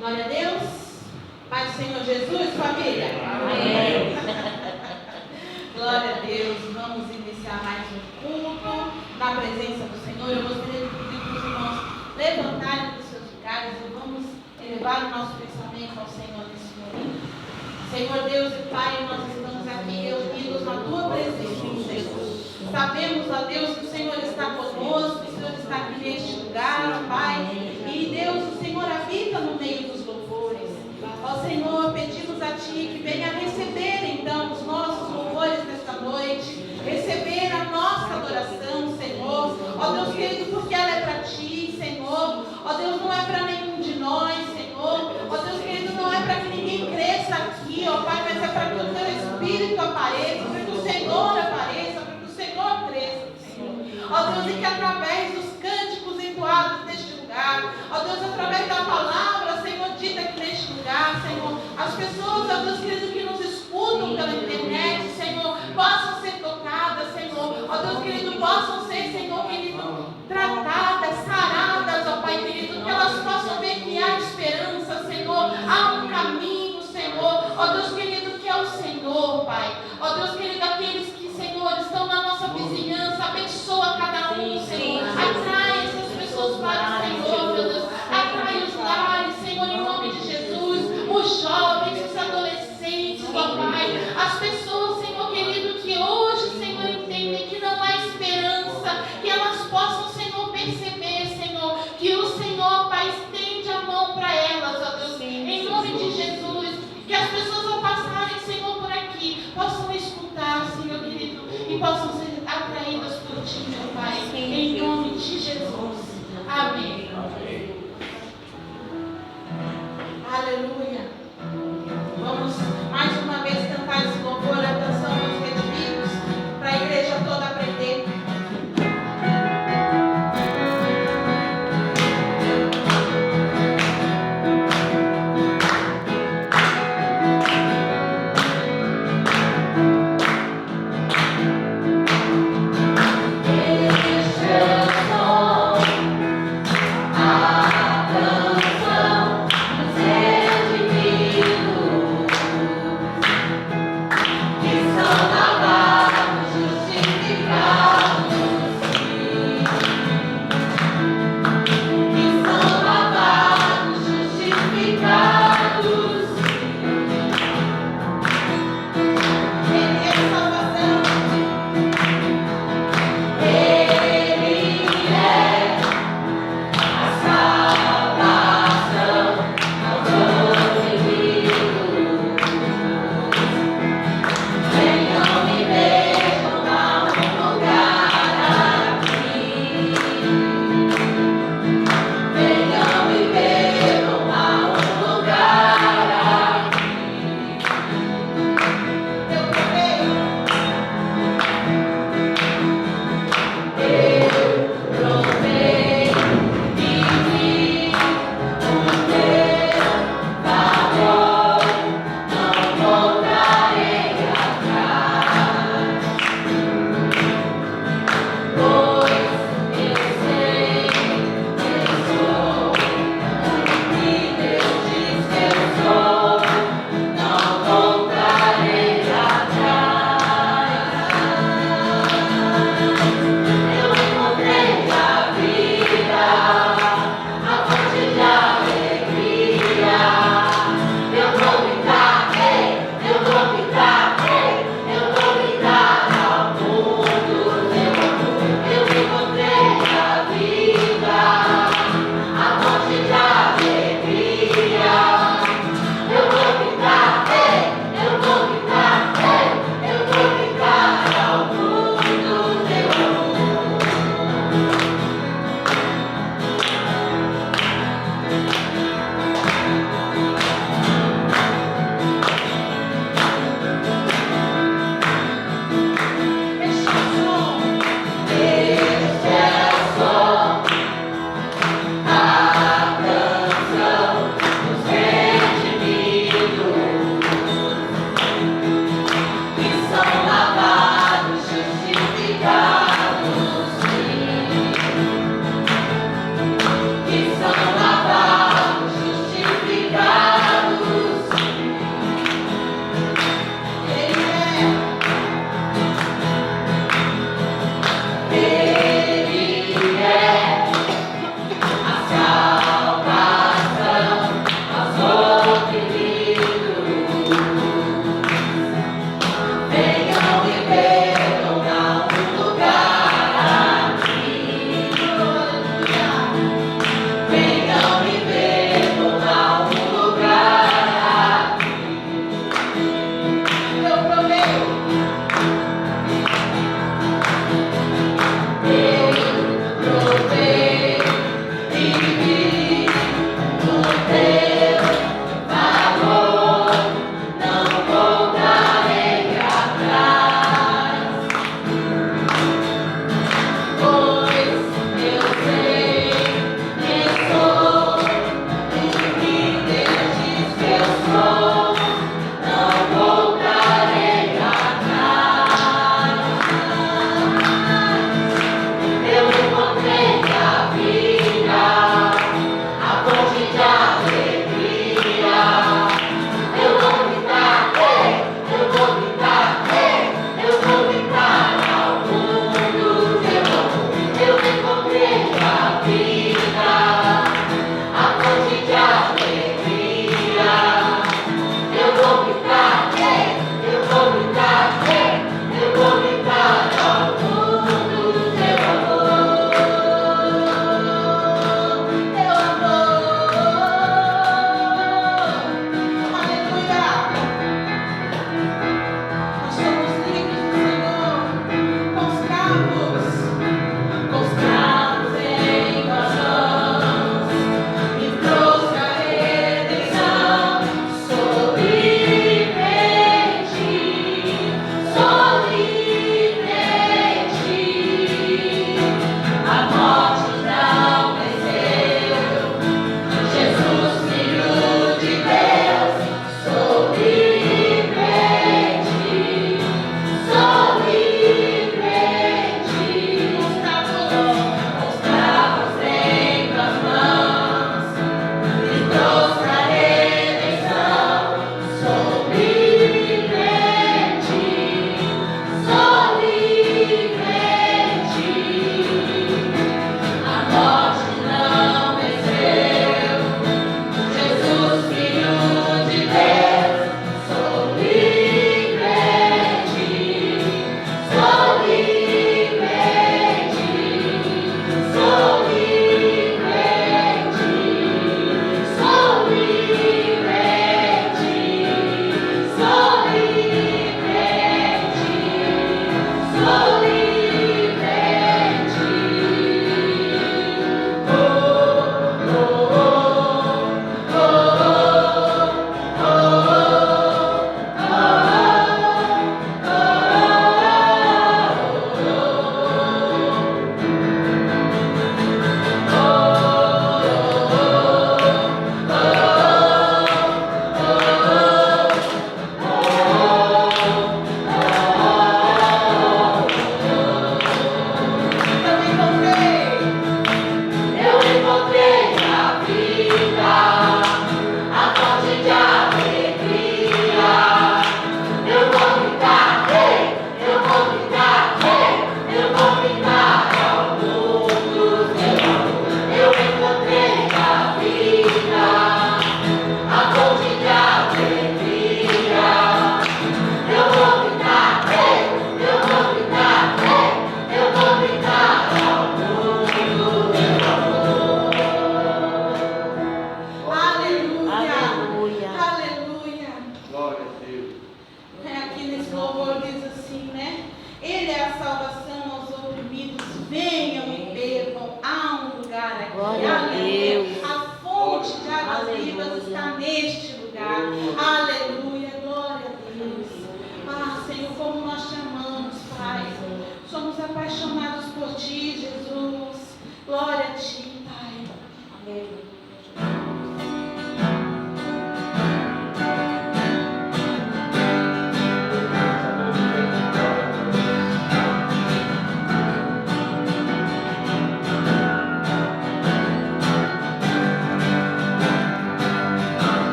Glória a Deus. Pai do Senhor Jesus, família. Amém. Glória a Deus. Vamos iniciar mais um culto na presença do Senhor. Eu gostaria de pedir para os irmãos levantarem dos seus lugares e vamos elevar o nosso pensamento ao Senhor nesse momento. Senhor Deus e Pai, nós estamos aqui reunidos na Tua presença, Senhor. Sabemos, ó Deus, que o Senhor está conosco, que o Senhor está aqui neste lugar, ó Pai. E Deus, o Senhor habita no meio dos louvores. Ó Senhor, pedimos a Ti que venha receber então os nossos louvores nesta noite, receber a nossa adoração, Senhor. Ó Deus querido, porque ela é para Ti, Senhor. Ó Deus, não é para nenhum de nós, Senhor. Ó Deus querido, não é para que ninguém cresça aqui, ó Pai, mas é para que o Teu Espírito apareça, para que o Senhor apareça, para que o Senhor cresça, Senhor. Ó Deus, e que através dos cânticos entoados neste lugar, ó Deus, através da palavra, Senhor, dita aqui neste lugar, Senhor, as pessoas, ó Deus querido, que nos escutam pela internet, Senhor, possam ser tocadas, Senhor, ó Deus querido, possam ser, Senhor querido, tratadas, saradas, ó Pai querido, que elas possam ver que há esperança, Senhor, há um caminho, Senhor, ó Deus querido, que é o Senhor, Pai, ó Deus querido, aqueles que, Senhor, estão na nossa vizinhança, abençoa cada um, Senhor, atrai essas pessoas para o Senhor, meu Deus, atrai os lares, Senhor, em nome de Jesus, os jovens, os adolescentes, ó Pai, as pessoas, Senhor querido, que hoje, Senhor, entendem que não há esperança, que elas possam, Senhor, perceber, Senhor, que o Senhor, Pai, estende a mão para elas, ó Deus, em nome de Jesus, que as pessoas ao passarem, Senhor, por aqui, possam escutar, Senhor querido, e possam ser atraídas por Ti, meu Pai, em nome de Jesus. Amém. Aleluia. Vamos mais uma vez cantar esse louvor, a canção dos redimidos, para a igreja toda aprender. A canção dos redimidos.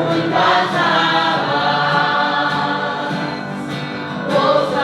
Muitas águas,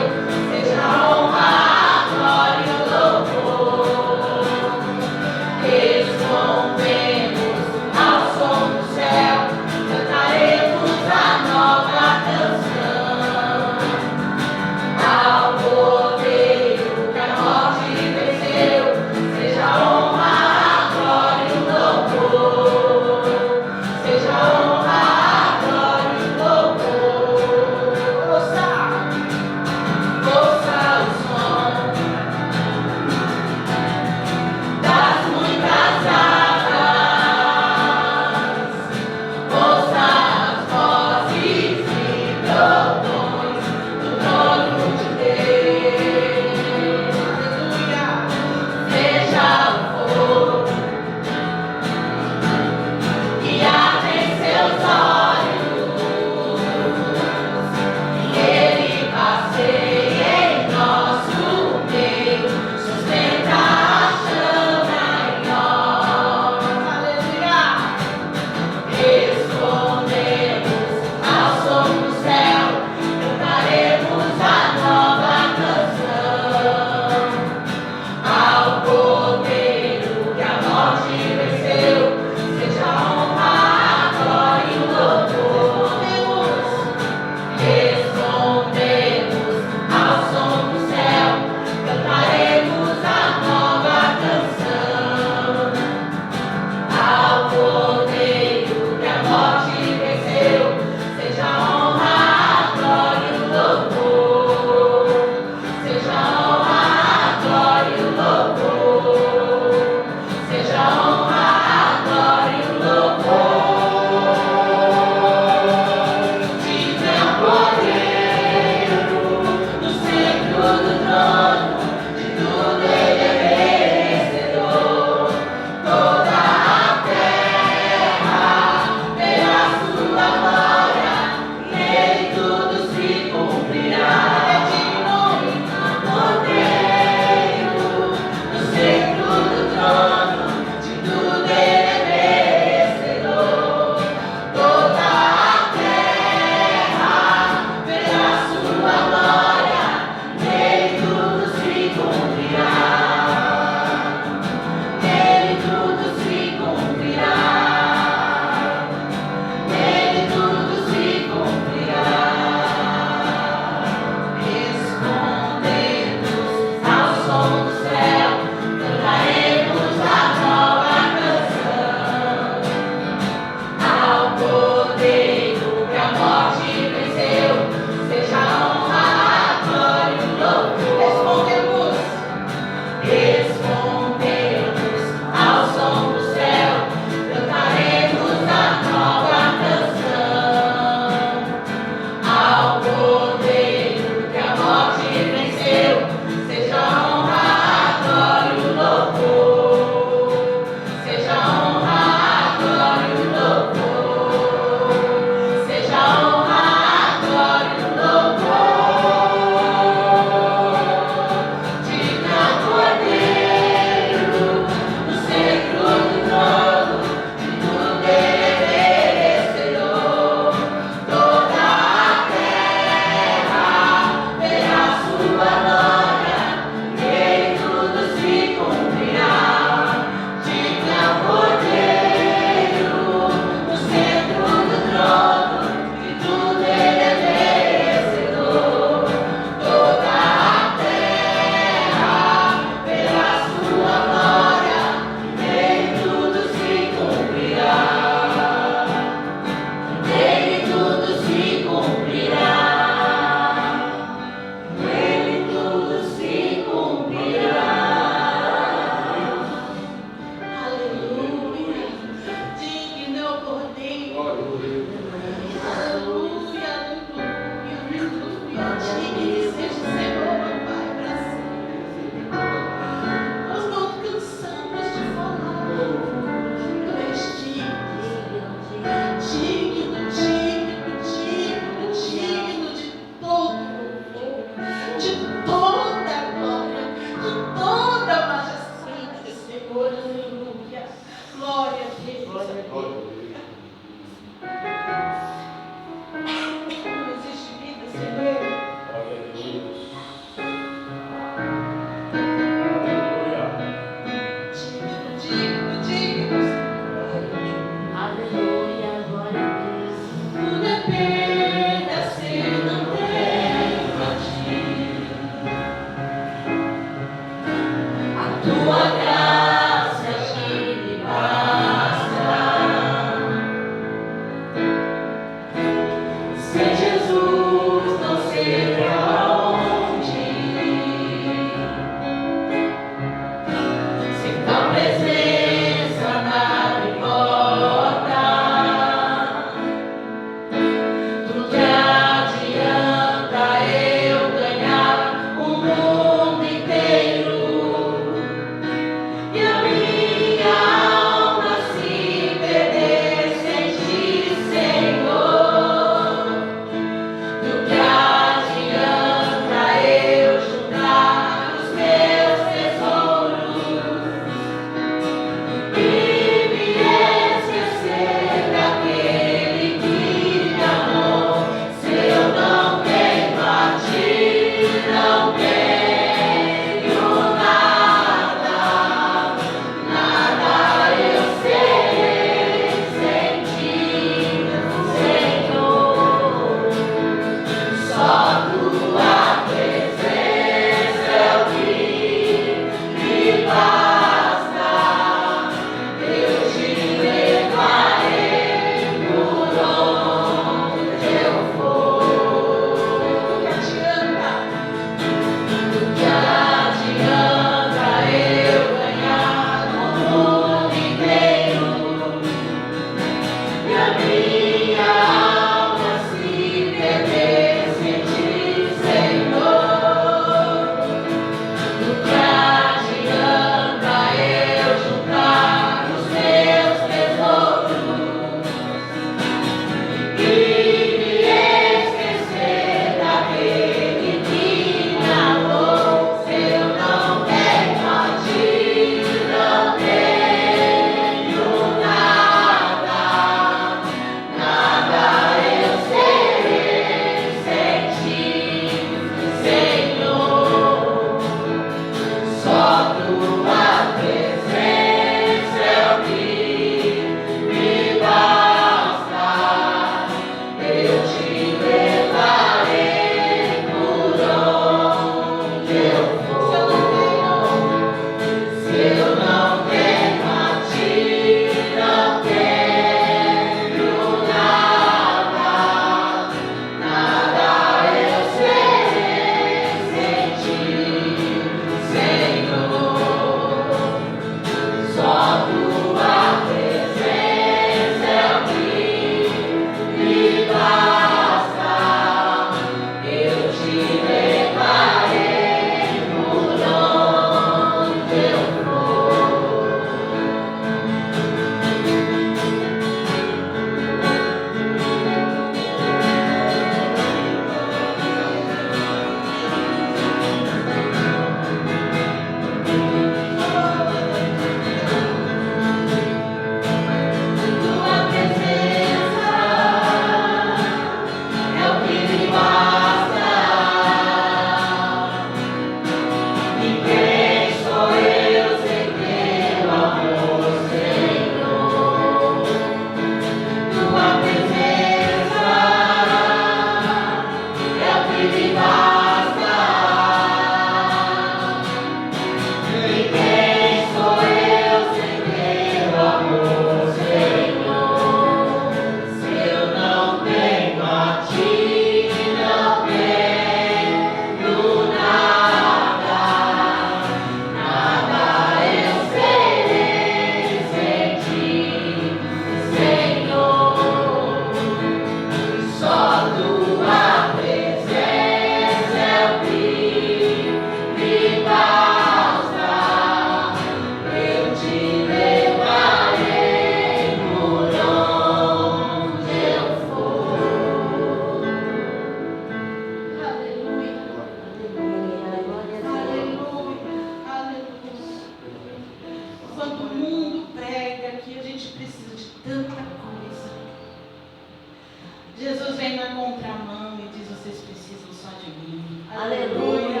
Jesus vem na contramão e diz: vocês precisam só de mim. Aleluia.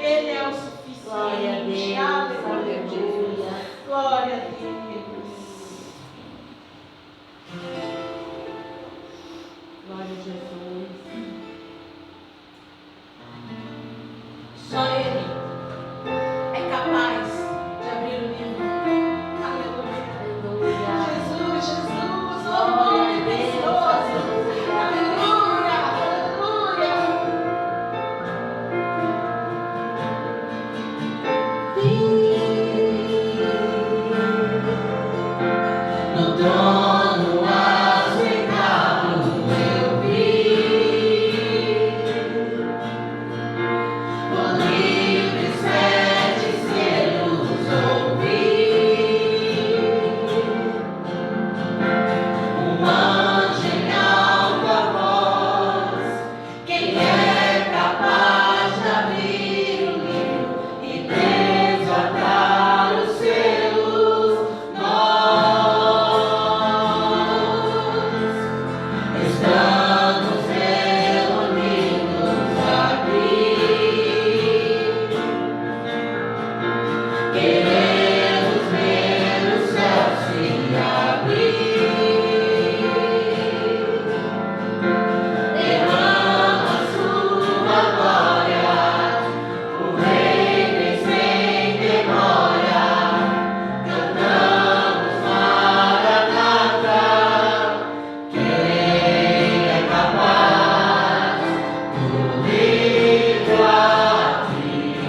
Ele é o suficiente. Glória a Deus. Aleluia. Glória a Deus. Glória a Jesus. Só Ele é capaz de abrir o livro. Aleluia. Aleluia. Jesus, Jesus, oh Glória a nome Deus. precioso. Aleluia, aleluia. No trono ajoelhado eu vi, com livres 7 selos ouvi, um anjo em alta voz: quem é capaz de abrir o livro e desatar os selos? Estamos reunidos aqui, queremos ver o céu se abrir. Derrama sua glória, o Rei vem sem demora. Cantamos Maranata. Quem é capaz do livro abrir?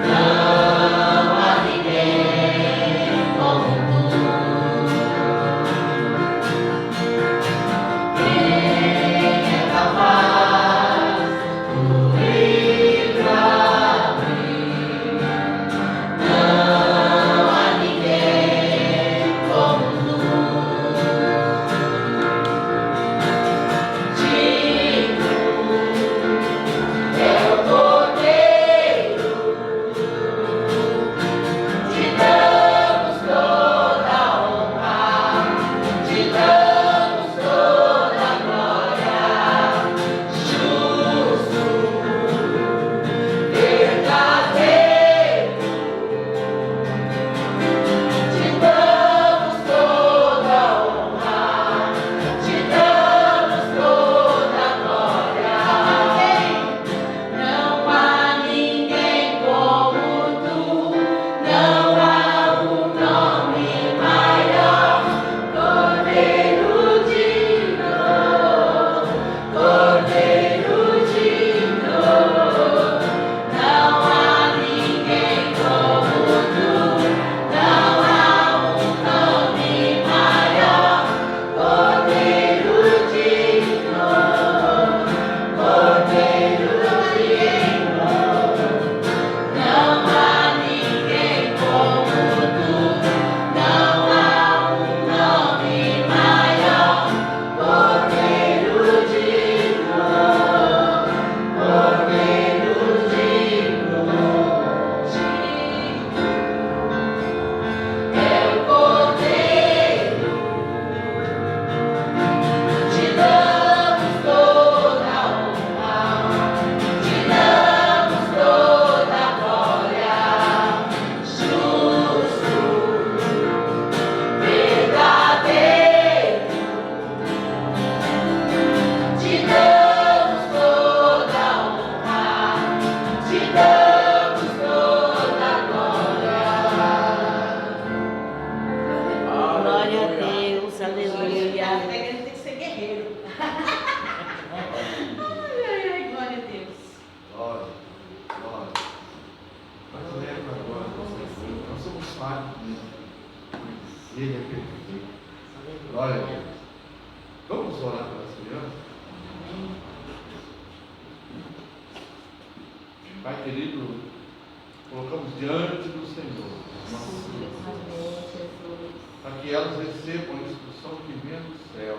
Não há ninguém como tu. Quem é capaz do livro abrir? Não há ninguém como tu. É o Cordeiro, te damos toda a honra, te damos toda a glória. Justo, verdadeiro, te damos toda a honra, te damos toda a glória. Não há ninguém como tu, não há um nome maior. Cordeiro digno, Cordeiro digno. Não há ninguém como tu, não há um nome maior. Cordeiro digno, Cordeiro digno. Não há ninguém como tu, não há um nome maior. Cordeiro digno, Cordeiro digno. É o Cordeiro, te damos toda a honra, te damos toda a glória. Justo, verdadeiro, te damos toda a honra, te damos toda a glória. Glória a Deus. Aleluia. A igreja tem que ser guerreiro. Ai, glória a Deus. Glória, glória. Mas lembra agora, nós somos falhos mesmo. Ele é perfeito. Glória a Deus. Vamos orar pelas crianças? Pai querido, colocamos diante do Senhor nossas crianças, Amém, Jesus. para que elas recebam a instrução que vem do céu,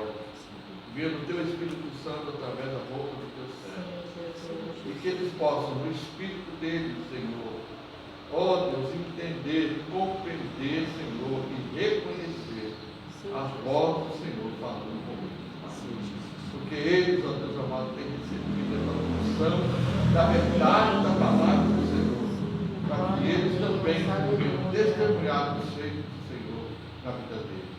via do Teu Espírito Santo através da boca do Teu servo. E que eles possam, no Espírito deles, Senhor, ó Deus, entender, compreender, Senhor, e reconhecer as vozes do Senhor falando comigo. Porque eles, ó Deus amado, têm recebido essa função da verdade da palavra do Senhor, para que eles também venham testemunhar dos feitos do Senhor na vida deles.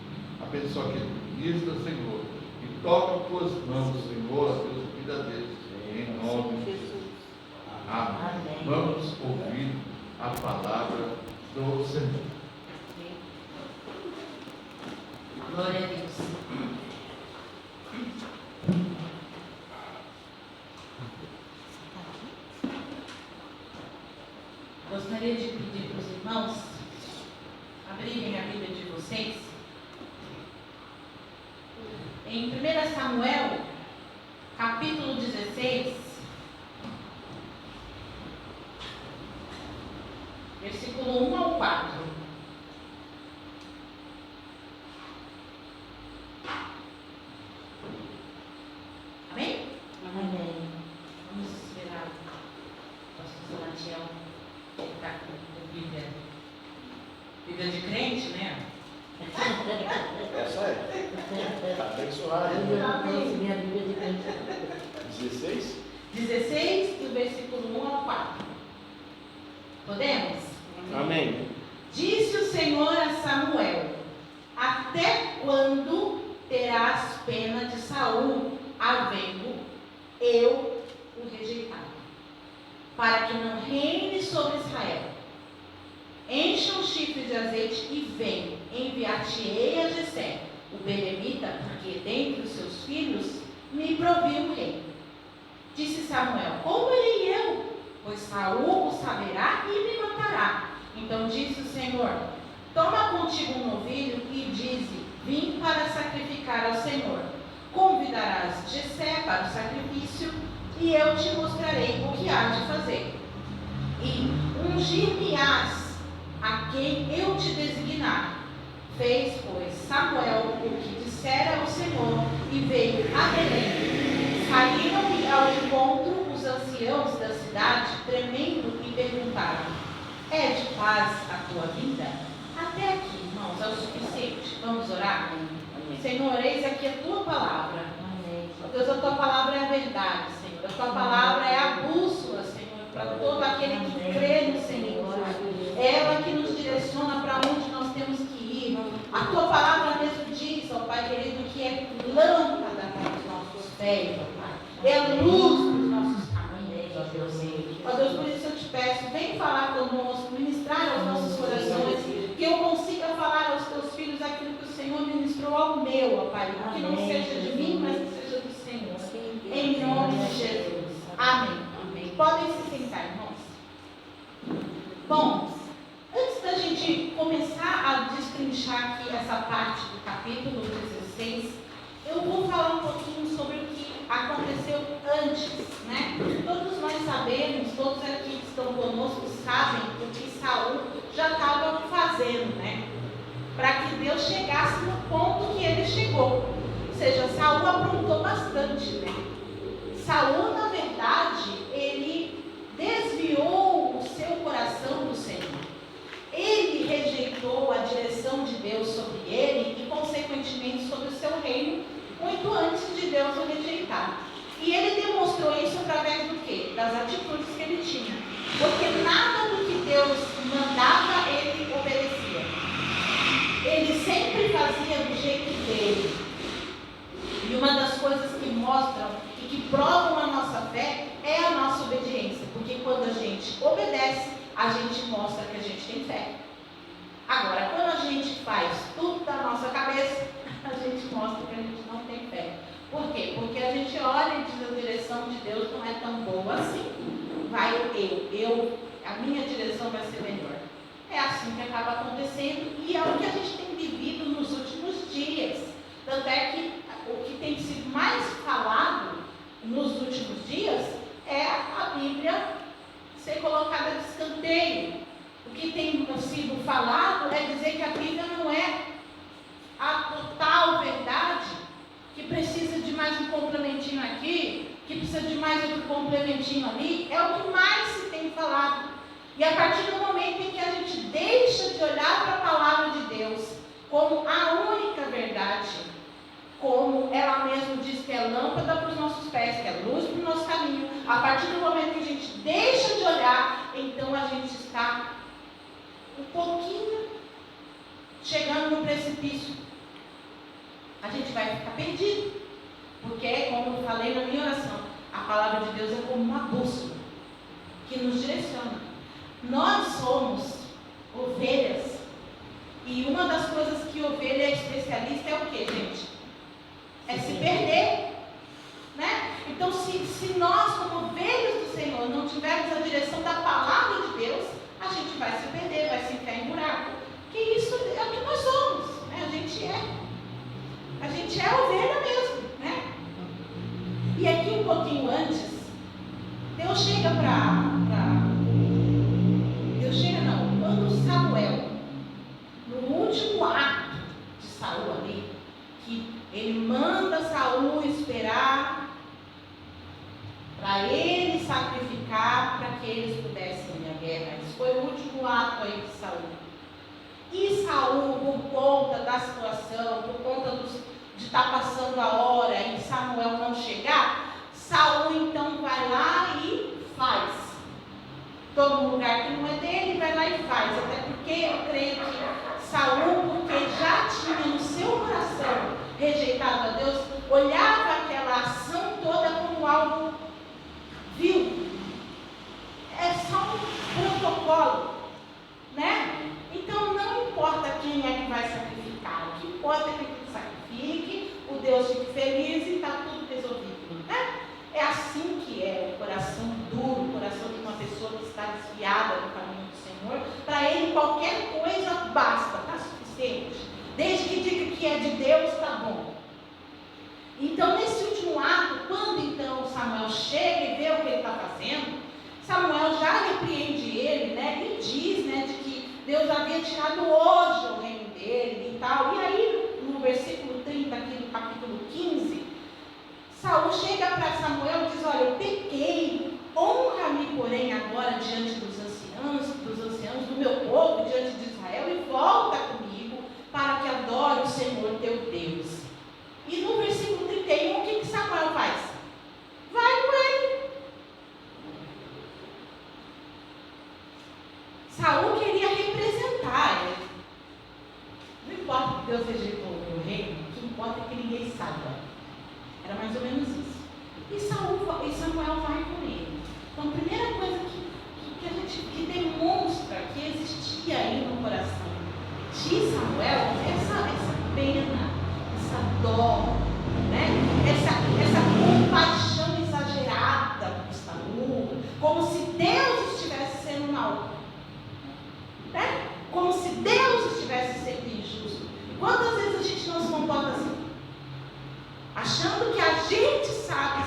Abençoa aquele que ministra, Senhor, e toca as tuas mãos, Senhor, a Deus, a vida deles, em nome de Jesus. Amém. Vamos ouvir a palavra do Senhor. Glória a Deus. Gostaria de pedir para os irmãos abrirem a Bíblia de vocês em 1 Samuel, capítulo 16, versículo 1 ao 4. Amém? Amém. Vamos esperar o pastor Salatiel está com Bíblia. Bíblia de crente, né? Essa é. Está abençoada. Eu não conheço minha Bíblia de crente. 16? 16, do versículo 1 ao 4. Podemos? Amém. Disse o Senhor a Samuel: até quando terás pena de Saul, havendo eu o rejeitado, para que não reine sobre Israel? Encha um chifre de azeite e vem, enviar-te-ei a Jessé, o belemita, porque dentre os seus filhos me provi um rei. Disse Samuel: como irei eu? Pois Saul o saberá e me matará. Então disse o Senhor: toma contigo um novilho e dize: vim para sacrificar ao Senhor. Convidarás Jessé para o sacrifício e eu te mostrarei o que há de fazer. E ungir-me-ás a quem eu te designar. Fez, pois, Samuel o que dissera o Senhor e veio a Belém. Saíram-lhe ao encontro os anciãos da cidade, tremendo, e perguntaram: é de paz a tua vida? Até aqui, irmãos, é o suficiente. Vamos orar? Amém. Senhor, eis aqui a tua palavra. Amém. Ó Deus, a tua palavra é a verdade, Senhor. A tua palavra é a bússola, Senhor, para todo aquele que crê no Senhor. É ela que nos direciona para onde nós temos que ir. A tua palavra mesmo diz, ó Pai querido, que é lâmpada para os nossos pés, ó Pai. É luz para os nossos caminhos, ó Deus. Ó Deus, por isso eu te peço, vem falar conosco, ministrar aos nossos corações, que eu consiga falar aos teus filhos aquilo que o Senhor ministrou ao meu, ó Pai. Que não seja de mim, mas que seja do Senhor. Em nome de Jesus. Amém. Amém. Podem se sentar, irmãos. Bom, antes da gente começar a destrinchar aqui essa parte do capítulo 16, eu vou falar um pouquinho sobre o que aconteceu antes, né? Todos nós sabemos, todos aqui que estão conosco sabem o que Saul já estava fazendo, né? Para que Deus chegasse no ponto que ele chegou. Ou seja, Saul aprontou bastante, né? Saul, na verdade, ele desviou o seu coração do Senhor. Ele rejeitou a direção de Deus sobre ele e, consequentemente, sobre o seu reino, muito antes de Deus o rejeitar. E ele demonstrou isso através do quê? Das atitudes que ele tinha. Porque nada do que Deus mandava, ele obedecia. Ele sempre fazia do jeito dele. E uma das coisas que mostram e que provam a nossa fé é a nossa obediência. Porque quando a gente obedece, a gente mostra que a gente tem fé. Agora, quando a gente faz tudo da nossa cabeça, a gente mostra que a gente não tem fé. Por quê? Porque a gente olha e diz: a direção de Deus não é tão boa assim. A minha direção vai ser melhor. É assim que acaba acontecendo e é o que a gente tem vivido nos últimos dias. Tanto é que o que tem sido mais falado nos últimos dias é a Bíblia ser colocada de escanteio. O que tem sido falado é dizer que a Bíblia não é a total verdade, que precisa de mais um complementinho aqui, que precisa de mais outro complementinho ali. É o que mais se tem falado. E a partir do momento em que a gente deixa de olhar para a palavra de Deus como a única verdade, como ela mesma diz precipício. A gente vai ficar perdido. Porque, como eu falei na minha oração, a palavra de Deus é como uma bússola que nos direciona. Nós somos ovelhas. E uma das coisas que ovelha é especialista é o que, gente? É se perder. Né? Então, se nós, como ovelhas do Senhor, não tivermos a direção da palavra de Deus, a gente vai se perder, vai se enfiar em buraco. Porque isso é o que nós somos. Né? A gente é ovelha mesmo. Né? E aqui um pouquinho antes, Deus chega quando Samuel, no último ato de Saul ali, que ele manda Saul esperar para ele sacrificar, para que eles pudessem ir à guerra. Esse foi o último ato aí de Saul. E Saul, por conta da situação, por conta de estar passando a hora e Samuel não chegar, Saul então vai lá e faz. Toma um lugar que não é dele, vai lá e faz. Até porque eu creio que Saul, porque já tinha no seu coração rejeitado a Deus, olhava aquela ação toda como algo vil. É só um protocolo, né? Então não importa quem é que vai sacrificar, o que importa é que ele sacrifique, o Deus fique feliz e está tudo resolvido, né? É assim que é o coração duro, o coração de uma pessoa que está desviada do caminho do Senhor. Para ele qualquer coisa basta, está suficiente. Desde que diga que é de Deus, está bom. Então nesse último ato, quando então Samuel chega e vê o que ele está fazendo, Samuel já repreende ele, né? E diz, né, de que Deus havia tirado hoje o reino dele e tal. E aí no versículo 30 aqui do capítulo 15, Saul chega para Samuel e diz: olha, eu pequei, honra-me, porém, agora diante dos anciãos do meu povo, diante de Israel, e volta comigo para que adore o Senhor teu Deus. E no versículo 31, o que Samuel faz? Vai com ele. Saul queria representar ele. Não importa que Deus rejeitou o reino, o que importa é que ninguém saiba. Era mais ou menos isso. E Samuel vai com ele. Então, a primeira coisa que demonstra que existia aí no coração de Samuel é essa pena, essa dó, né? essa compaixão exagerada por Saul, como se Deus estivesse sendo mau, né? Como se Deus estivesse sendo injusto. Quantas vezes a gente não se comporta assim? Achando que a gente sabe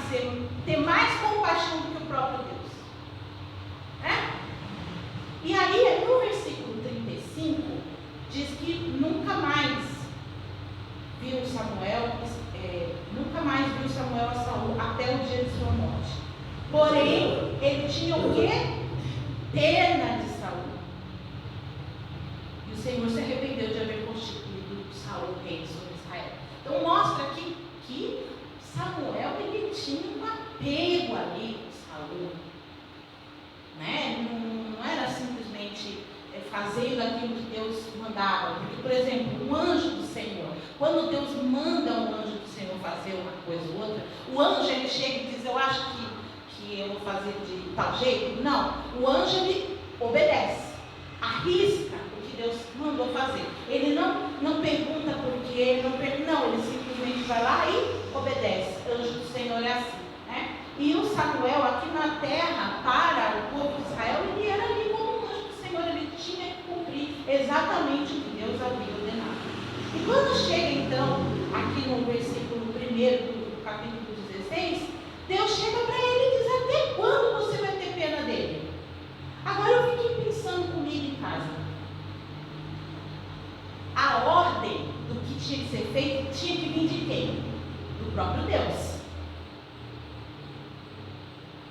ter mais compaixão do que o próprio Deus. Né? E aí, no versículo 35, diz que nunca mais viu Samuel a Saul até o dia de sua morte. Porém, ele tinha o quê? Pena de Saul. E o Senhor se arrependeu de haver constituído Saul rei sobre Israel. Então mostra aqui que Samuel ele tinha um apego ali com Saul, né? Não era simplesmente fazendo aquilo que Deus mandava. Porque, por exemplo, o anjo do Senhor, quando Deus manda um anjo do Senhor fazer uma coisa ou outra, o anjo ele chega e diz: eu acho que eu vou fazer de tal jeito. Não, o anjo ele obedece, arrisca o que Deus mandou fazer. Ele não pergunta por quê, não, ele simplesmente vai lá e obedece. O anjo do Senhor é assim, né? E o Samuel aqui na terra, para o povo de Israel, ele era ali como um anjo do Senhor, ele tinha que cumprir exatamente o que Deus havia ordenado. E quando chega então, aqui no versículo 1 do capítulo 16, Deus chega para ele e diz: até quando você vai ter pena dele? Agora eu fiquei pensando comigo em casa. A ordem do que tinha que ser feito tinha que vir de quem? Do próprio Deus.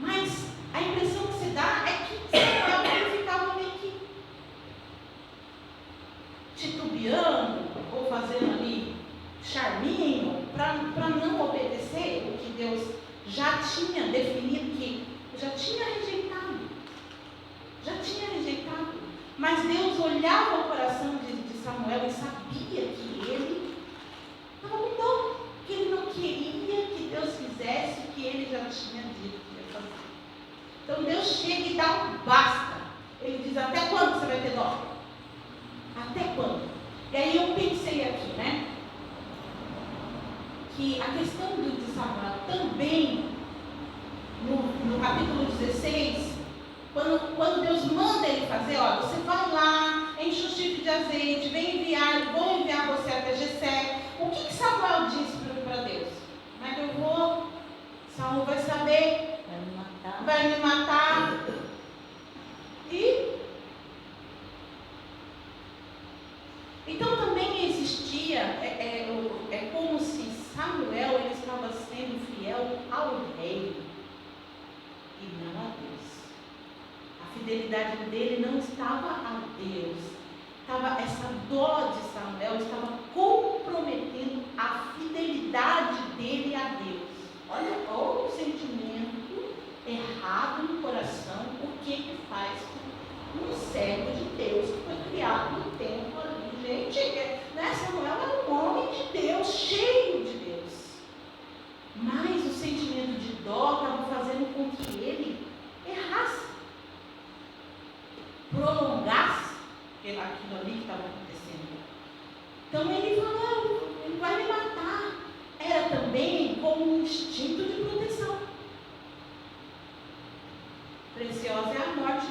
Mas a impressão que se dá é que Samuel ficava meio que titubeando ou fazendo ali charminho para não obedecer o que Deus já tinha definido, que já tinha rejeitado. Mas Deus olhava o coração de Samuel e sabia que aqui, né? Que a questão de Samuel também, no capítulo 16, quando Deus manda ele fazer, ó, você vai lá, enche o chifre de azeite, vou enviar você até Jessé. O que Samuel disse para Deus? Como é que eu vou? Saul vai saber, vai me matar. Então também existia, é como se Samuel ele estava sendo fiel ao rei e não a Deus. A fidelidade dele não estava a Deus. Essa dó de Samuel estava comprometendo a fidelidade dele a Deus. Olha o sentimento errado no coração, o que faz com um servo de Deus que foi criado no templo ali. Gente, né? Samuel era um homem de Deus, cheio de Deus. Mas o sentimento de dó estava fazendo com que ele errasse, prolongasse aquilo ali que estava acontecendo. Então ele falou, ele vai me matar. Era também como um instinto de proteção. Preciosa é a morte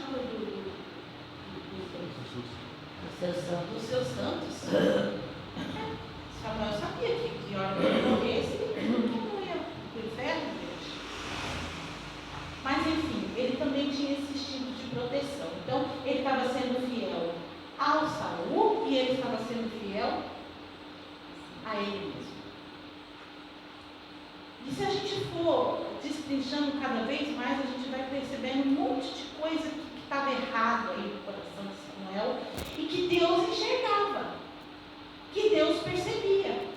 dos seus santos. Samuel sabia que hora que ele morresse, ele não ia para o inferno, gente. Mas enfim, ele também tinha esse instinto de proteção. Então, ele estava sendo fiel ao Saul e ele estava sendo fiel a ele mesmo. E se a gente for destrinchando cada vez mais, a gente vai percebendo um monte de coisa que estava errado aí no coração de Samuel e que Deus enxergava, que Deus percebia.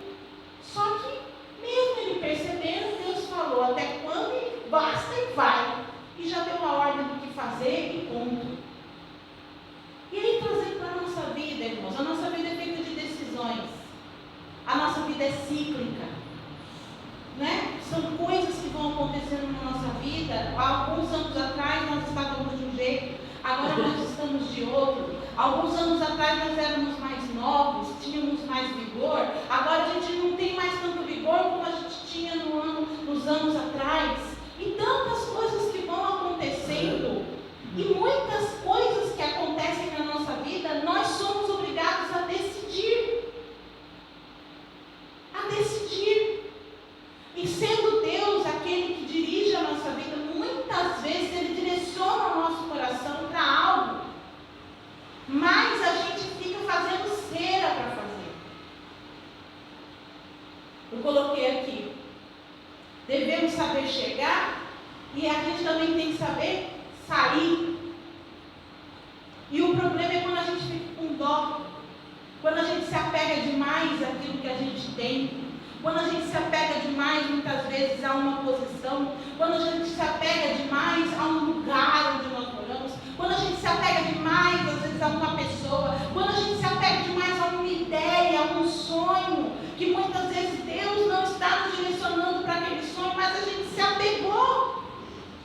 Só que, mesmo ele percebendo, Deus falou até quando e basta e vai. E já deu uma ordem do que fazer e ponto. E aí, trazendo para a nossa vida, irmãos, a nossa vida é feita de decisões. A nossa vida é cíclica. Né? São coisas que vão acontecendo na nossa vida. Há alguns anos atrás nós estávamos de um jeito, agora nós estamos de outro. Alguns anos atrás nós éramos mais novos, tínhamos mais vigor. Agora a gente não tem mais tanto vigor como a gente tinha nos anos atrás. E tantas coisas que vão acontecendo. E muitas coisas que acontecem na nossa vida, nós somos obrigados a decidir. A decidir. E sendo Deus aquele que dirige a nossa vida, muitas vezes Ele direciona o nosso coração para algo, mas a gente fica fazendo cera para fazer. Eu coloquei aqui, devemos saber chegar e a gente também tem que saber sair. E o problema é quando a gente fica com dó, quando a gente se apega demais àquilo que a gente tem. Quando a gente se apega demais, muitas vezes, a uma posição, quando a gente se apega demais a um lugar onde nós moramos, quando a gente se apega demais, às vezes, a uma pessoa, quando a gente se apega demais a uma ideia, a um sonho, que muitas vezes Deus não está nos direcionando para aquele sonho, mas a gente se apegou.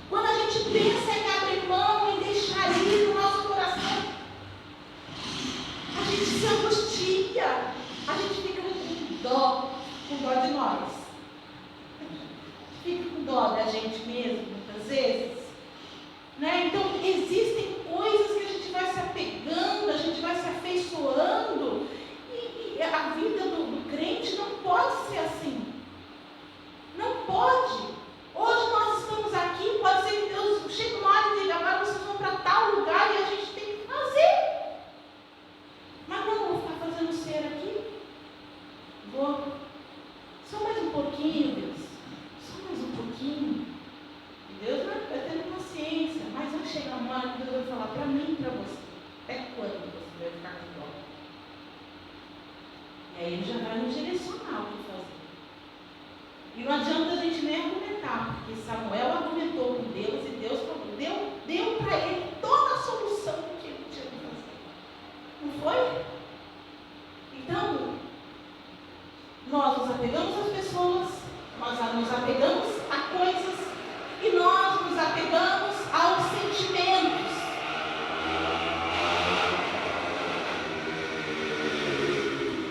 Quando a gente pensa em abrir mão, em deixar ir no nosso coração, a gente se angustia, a gente fica com dó de nós. Fica com dó da gente mesmo, muitas vezes. Né? Então, existem coisas que a gente vai se apegando, a gente vai se afeiçoando, e a vida do crente não pode ser assim. Não pode. Hoje nós estamos aqui, pode ser que Deus chegue uma hora e diga, agora vocês vão para tal lugar e a gente tem que fazer. Mas não vou ficar fazendo cera aqui. Vou. Só mais um pouquinho, Deus. Só mais um pouquinho. E Deus vai tendo paciência. Mas vai chegar uma hora que Deus vai falar para mim e para você. Até quando você vai ficar com dó? E aí Ele já vai nos direcionar o que fazer. E não adianta a gente nem argumentar, porque Samuel argumentou com Deus e Deus falou, deu para ele toda a solução que ele tinha que fazer. Não foi? Então, nós nos apegamos às pessoas, nós nos apegamos a coisas e nós nos apegamos aos sentimentos.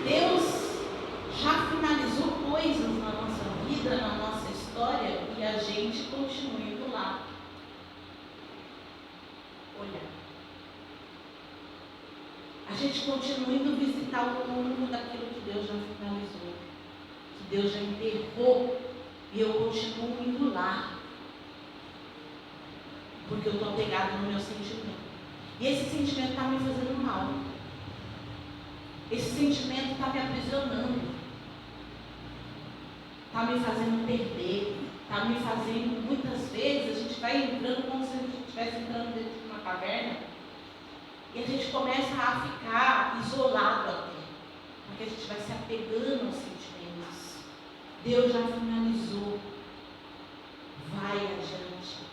Deus gente continue indo lá. Olha. A gente continua indo visitar o túmulo daquilo que Deus já finalizou, que Deus já enterrou, e eu continuo indo lá, porque eu estou apegado no meu sentimento. E esse sentimento está me fazendo mal. Esse sentimento está me aprisionando, está me fazendo perder, está me fazendo, muitas vezes, a gente vai entrando como se a gente estivesse entrando dentro de uma caverna. E a gente começa a ficar isolado até, porque a gente vai se apegando aos sentimentos. Deus já finalizou. Vai adiante.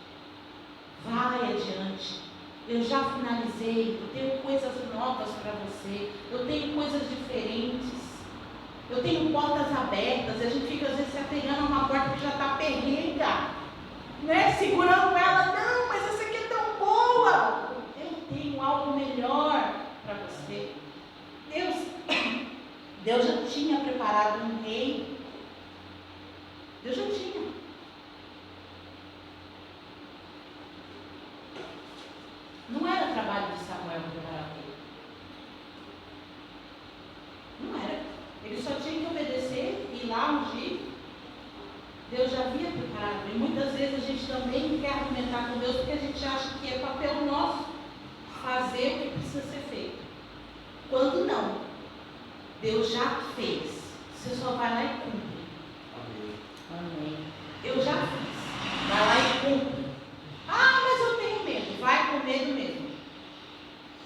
Vai adiante. Eu já finalizei. Eu tenho coisas novas para você. Eu tenho coisas diferentes. Eu tenho portas abertas. E a gente fica às vezes se apegando a uma porta que já está perrenga, né? Segurando ela. Não, mas essa aqui é tão boa. Tenho algo melhor para você. Deus já tinha preparado um rei. Deus já tinha. Não era trabalho de Samuel preparar o rei. Não era. Ele só tinha que obedecer e ir lá ungir. Deus já havia preparado. E muitas vezes a gente também quer argumentar com Deus porque a gente acha que é papel nosso fazer o que precisa ser feito. Quando não, Deus já fez. Você só vai lá e cumpre. Amém. Amém. Eu já fiz. Vai lá e cumpre. Ah, mas eu tenho medo. Vai com medo mesmo.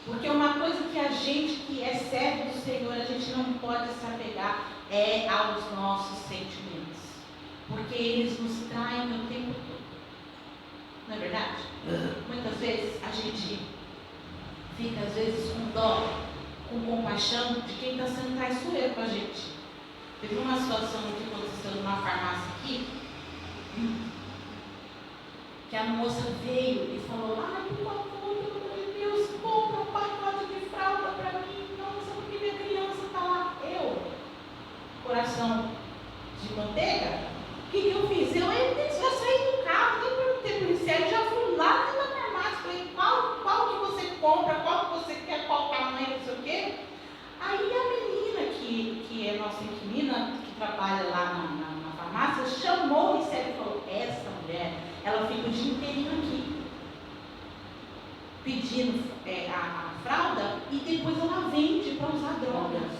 Porque uma coisa que a gente que é servo do Senhor, a gente não pode se apegar é aos nossos sentimentos. Porque eles nos traem o tempo todo. Não é verdade? Muitas vezes a gente fica às vezes com dó, com compaixão de quem está sendo traiçoeiro com a gente. Teve uma situação que aconteceu numa farmácia aqui, que a moça veio e falou: ai, por favor, pelo amor de Deus, compra um pacote de fralda para mim. Nossa, porque minha criança está lá. Eu, coração de manteiga, o que eu fiz? Eu já saí do carro, nem perguntei para o Licério, já fui lá dentro da farmácia, falei: qual que você compra, qual que você quer, qual tamanho, não sei o quê. Aí a menina que é nossa inquilina, que trabalha lá na farmácia, chamou o Licério e falou: essa mulher, ela fica o dia inteirinho aqui, pedindo a fralda, e depois ela vende para usar drogas.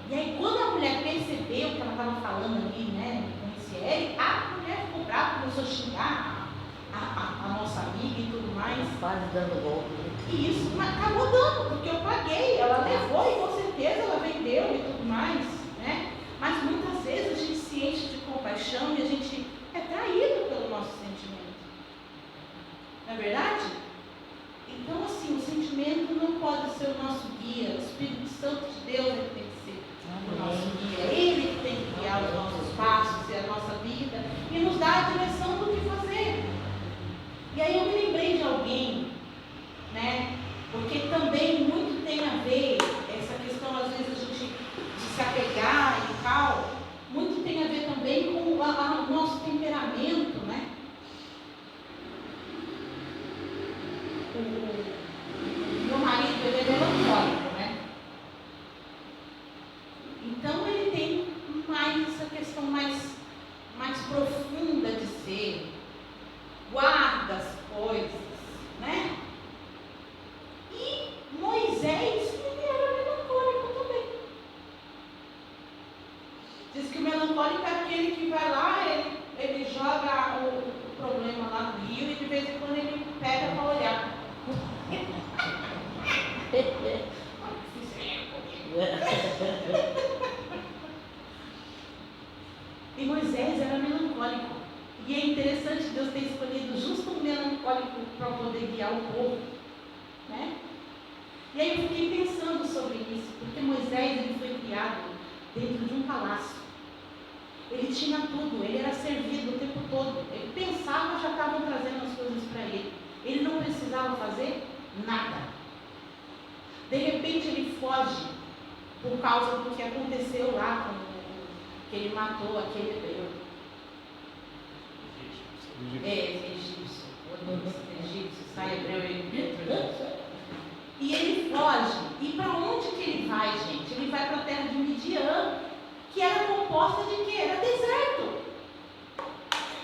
E aí quando a mulher percebeu que ela estava falando ali, né, com o Licério, a mulher ficou brava, começou a xingar a nossa amiga e tudo mais. Quase dando golpe. E isso acabou dando, porque eu paguei, ela levou e com certeza ela vendeu e tudo mais, né? Mas muitas vezes a gente se enche de compaixão e a gente é traído pelo nosso sentimento. Não é verdade? Então, assim, o sentimento não pode ser o nosso guia. O Espírito Santo de Deus ele tem que ser o nosso guia. Ele tem que guiar os nossos passos e a nossa vida e nos dar a direção do que fazer. E aí eu me lembrei de alguém, né? Porque também muito tem a ver, essa questão às vezes a gente de se apegar e tal, muito tem a ver também com o nosso temperamento, né? O meu marido, ele é melancólico, né? Então ele tem mais essa questão mais profunda de ser, guarda as coisas, né? E Moisés, ele era melancólico também. Diz que o melancólico é aquele que vai lá, ele joga o problema lá no rio e de vez em quando ele pega para olhar. E Moisés era melancólico. E é interessante Deus ter escolhido justo um melancólico para poder guiar o povo, né? E aí eu fiquei pensando sobre isso, porque Moisés ele foi criado dentro de um palácio. Ele tinha tudo, ele era servido o tempo todo. Ele pensava, já estavam trazendo as coisas para ele. Ele não precisava fazer nada. De repente ele foge por causa do que aconteceu lá, que ele matou aquele hebreu. egípcio. Egípcio, sai hebreu e e ele foge. E para onde que ele vai, gente? Ele vai para a terra de Midian, que era composta de quê? Era deserto.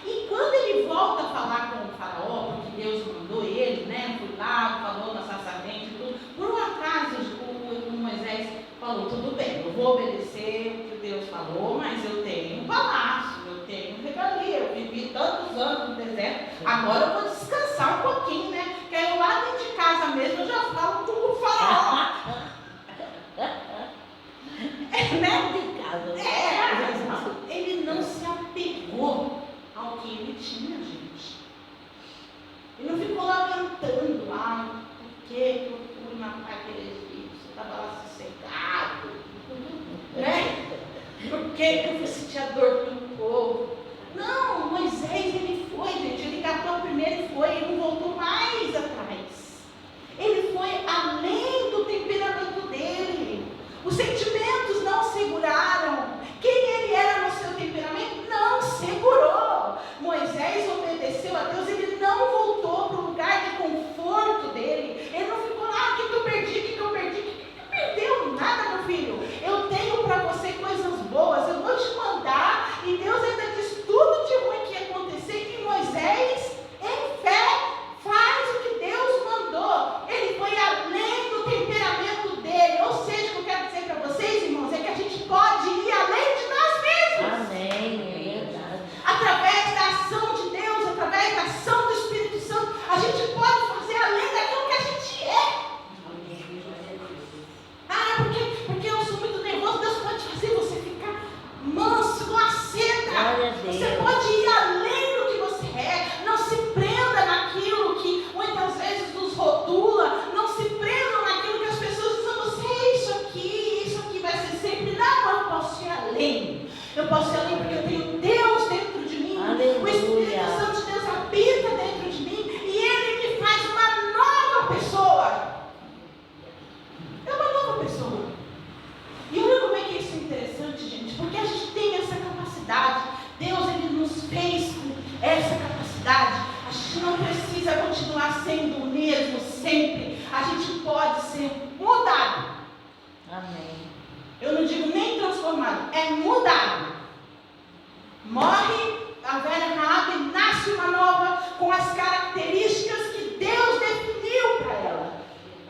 E quando ele volta a falar com o faraó, porque Deus mandou ele, né? Foi lá, falou na sarça ardente, tudo. Por um acaso o Moisés falou, tudo bem, eu vou obedecer o que Deus falou, mas eu tenho um palácio, eu tenho regalia, eu vivi tantos anos no deserto, agora eu vou descansar um pouquinho, né? Porque aí lá dentro de casa mesmo eu já falo com o faraó. Né? Ele não se apegou ao que ele tinha, gente. Ele não ficou lamentando, por que eu fui matar aquele egípcio? Eu estava lá sossegado, né? Por que eu fui sentir a dor do povo? Não, Moisés, ele foi, gente, ele catou primeiro e foi, ele não voltou mais atrás. Ele foi além do temperamento dele. Os sentimentos não seguraram. Quem ele era no seu temperamento não segurou. Moisés obedeceu a Deus, ele não voltou para o lugar de conforto dele. Ele não ficou lá, o que eu perdi, o que eu perdi, o que perdeu? Nada, meu filho. Eu tenho para você coisas boas, eu vou te mandar. E Deus ainda diz tudo de ruim que ia acontecer. E Moisés, em fé, faz o que Deus mandou. Ele foi além do temperamento dele. Ou seja, o que eu quero dizer para vocês, irmãos, é que a gente pode ir além de nós mesmos. Amém, é verdade. Através da ação de Deus, através da ação do Espírito Santo, a gente pode fazer além daquilo que a gente é. Porque eu sou muito nervoso. Deus pode fazer você ficar manso, igual a seda. Você pode ir além do que você é. Não se prenda naquilo que muitas vezes nos rotula. Não se prenda naquilo que as pessoas dizem a você, isso aqui vai ser sempre. Não, eu posso ir além. Eu posso ir além porque eu tenho Deus dentro de mim. Aleluia. O Espírito Santo de Deus habita dentro de mim e Ele me faz uma nova pessoa. É uma nova pessoa. E olha como é que isso é interessante, gente, porque a gente tem essa capacidade. Deus, Ele nos fez com essa capacidade. A gente não precisa continuar sendo o mesmo sempre. A gente pode ser mudado. Amém. Eu não digo nem transformado, é mudado. Morre a velha Raabe e nasce uma nova com as características que Deus definiu para ela.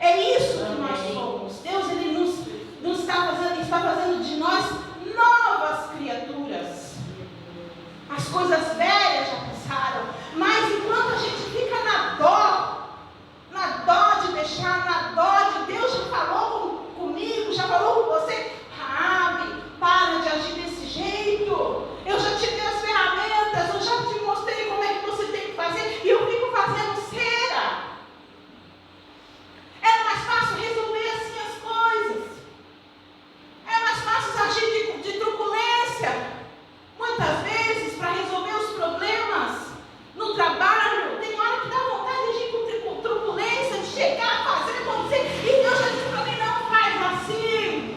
É isso que nós somos. Deus, Ele nos está fazendo de nós novas criaturas. As coisas velhas já passaram, mas enquanto a gente fica na dó de deixar, na dó de Deus já falou comigo, já falou com você, Raabe, para de agir desse jeito. Eu já te dei as ferramentas, eu já te mostrei como é que você tem que fazer e eu fico fazendo cera. É mais fácil resolver assim as coisas. É mais fácil agir de truculência. Muitas vezes, para resolver os problemas no trabalho, tem hora que dá vontade de agir com truculência, de chegar, fazer, acontecer. E Deus já disse para mim, não faz assim.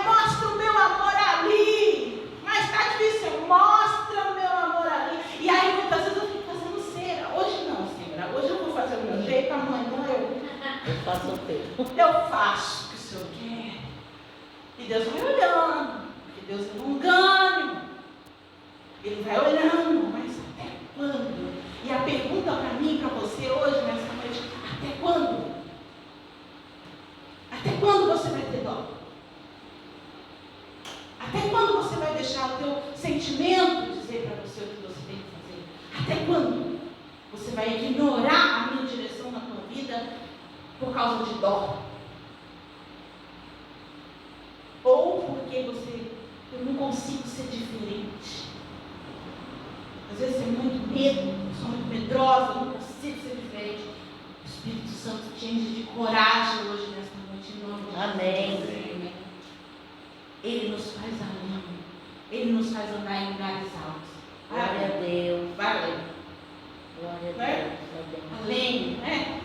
Mostra o meu amor ali. Mas está difícil, mostra o meu amor ali. E aí muitas vezes eu fico fazendo cera. Hoje não, Senhora. Hoje eu vou fazer o meu jeito, amanhã Eu faço o teu. eu faço o que o Senhor quer. E Deus vai olhando. Porque Deus é longânimo. Ele vai olhando, mas até quando? E a pergunta para mim e para você hoje, nessa noite, até quando? Até quando você vai ter dó? Até quando você vai deixar o teu sentimento dizer para você o que você tem que fazer? Até quando você vai ignorar a minha direção na tua vida por causa de dó? Ou porque eu não consigo ser diferente? Às vezes é muito medo, eu sou muito medrosa, eu não consigo ser diferente. O Espírito Santo te enche de coragem hoje nesta noite, em nome de Jesus. Amém. Ele nos faz além. Ele nos faz andar em lugares altos. Glória a Deus. Vai além. Glória a Né? Deus. Além, né?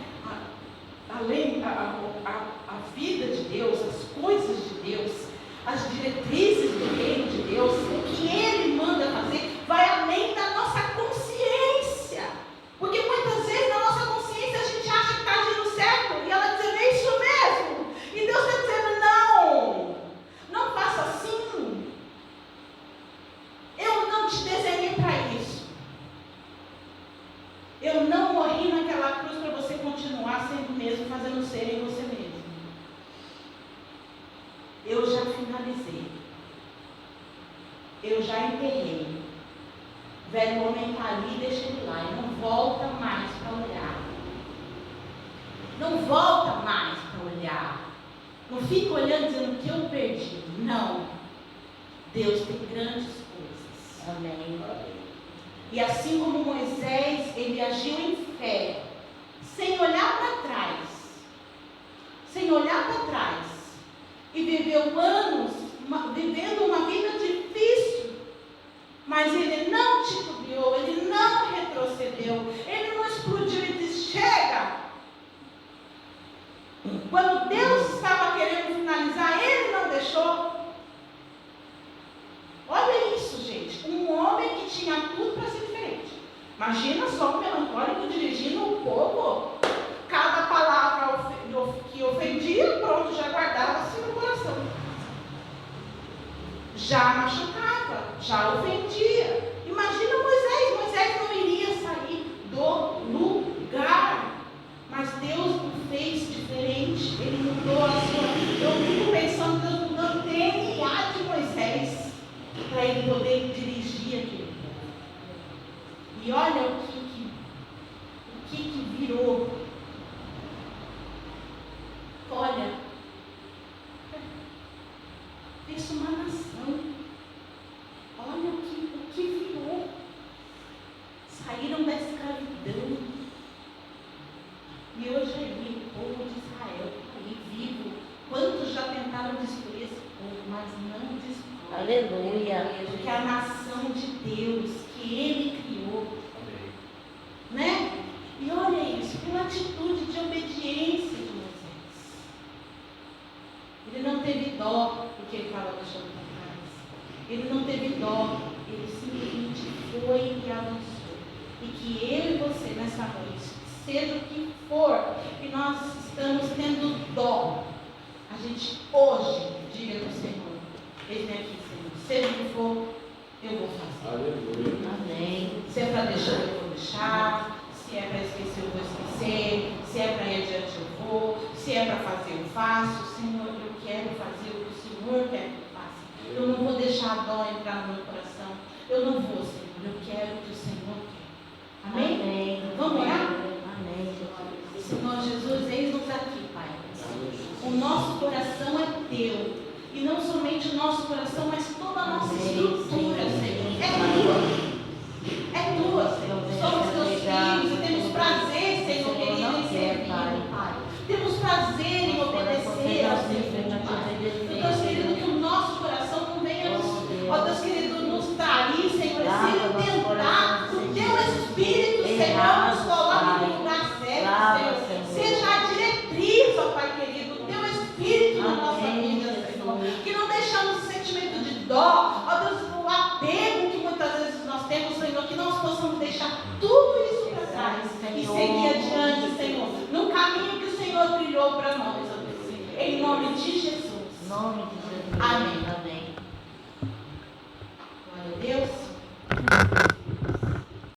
Além a vida de Deus, as coisas de Deus, as diretrizes do reino de Deus, o que Ele manda fazer, vai além da nossa consciência. eu já finalizei. Eu já enterrei. O velho homem está ali, deixa ele lá. E não volta mais para olhar. Não volta mais para olhar. Não fica olhando dizendo que eu perdi. Não. Deus tem grandes coisas. Amém. E assim como Moisés, ele agiu em fé, sem olhar para trás. Sem olhar para trás. E viveu anos, vivendo uma vida difícil. Mas ele não titubeou, ele não retrocedeu, ele não explodiu e disse: chega! Quando Deus estava querendo finalizar, ele não deixou. Olha isso, gente. Um homem que tinha tudo para ser diferente. Imagina só o melancólico dirigindo o povo. Cada palavra que ofendia, pronto, já guardava-se no coração. Já machucava, já ofendia. Imagina Moisés. Moisés não iria sair do lugar. Mas Deus o fez diferente. Ele mudou a sua vida. Eu fico pensando, Deus mudando o DNA de Moisés para ele poder dirigir aquele povo. E olha o que virou. Olha, fez uma nação. Olha o que virou. Saíram da escravidão. E hoje aí, o povo de Israel está aí vivo. Quantos já tentaram destruir esse povo, mas não destruíram. Aleluia. Porque é a nação de Deus que Ele criou. Né? E olha isso, pela atitude de obediência de Moisés. Ele não teve dó do que ele estava deixando para trás. Ele não teve dó. Ele simplesmente foi e avançou. E que eu e você nessa noite, seja o que for que nós estamos tendo dó, a gente hoje diga para o Senhor: eis-me aqui, Senhor. Seja o que for, eu vou fazer. Aleluia. Amém. Se é para deixar, eu vou deixar. Se é para esquecer, eu vou esquecer. Se é para ir adiante, eu vou. Se é para fazer, eu faço. Senhor, eu quero fazer o que o Senhor quer que eu faça. Eu não vou deixar a dó entrar no meu coração. Eu não vou, Senhor. Eu quero o que o Senhor quer. Amém? Amém. Vamos orar? Amém, Jesus. Senhor Jesus, eis-nos aqui, Pai. O nosso coração é teu. E não somente o nosso coração, mas toda a nossa estrutura, Senhor. É tua. É tua, Senhor. Somos teus filhos e temos prazer, Senhor querido, em servir, Pai. Temos prazer em obedecer ao Senhor, Pai. Deus querido, que o nosso coração não venha, ó Deus querido, nos trair, Senhor, e tentar o teu Espírito, Senhor, nos coloque no lugar certo, Senhor. Seja a diretriz, ó Pai querido, o teu Espírito na nossa vida, Senhor. Que não deixamos o sentimento de dó, ó Deus, o apego que muitas vezes nós temos, Senhor, que nós possamos deixar tudo isso para trás e seguir adiante, Senhor, no caminho que o Senhor trilhou para nós, ó Deus. Em nome de Jesus. Em nome de Jesus. Amém.